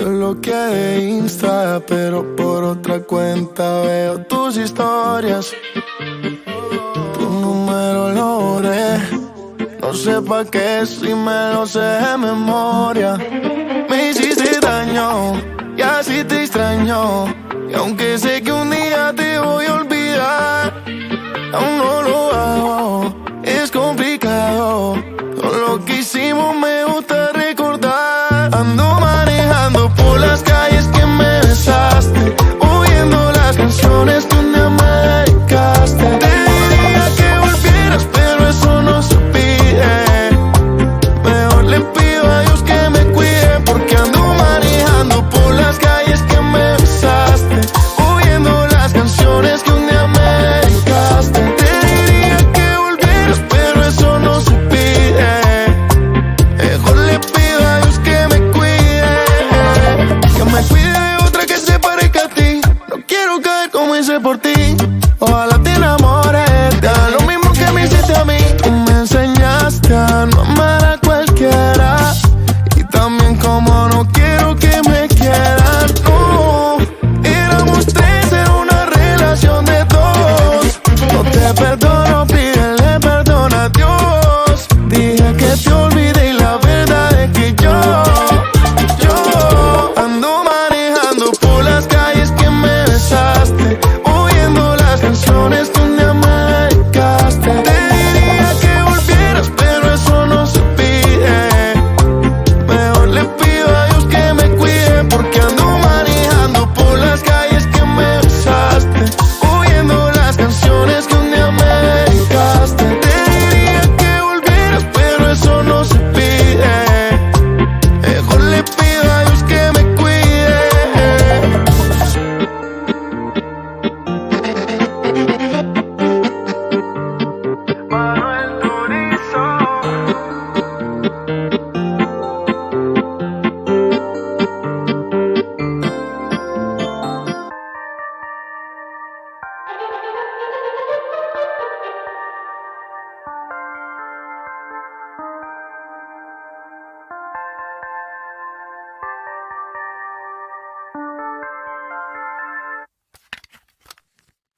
Te bloqueé de Insta, pero por otra cuenta veo tus historias. Tu número lo borré, no sé pa' qué si me lo sé de memoria. Me hiciste daño y así te extraño, y aunque sé que un día te voy a olvidar, aún no lo hago, es complicado. Todo lo que hicimos me gusta recordar. Ando manejando por las calles que me besaste, oyendo las canciones que un día me dedicaste. Te diría que volvieras, pero eso no se pide. Mejor le pido a Dios que me cuide, porque ando manejando por las calles que me besaste, oyendo las canciones que un día me dedicaste. Te diría que volvieras, pero eso no se pide. Mejor le pido a Dios que me cuide de otra que se parezca a ti. No quiero caer como hice por ti. Ojalá te enamores, te haga lo mismo que me hiciste a mí. Tú me enseñaste a no amar a cualquiera.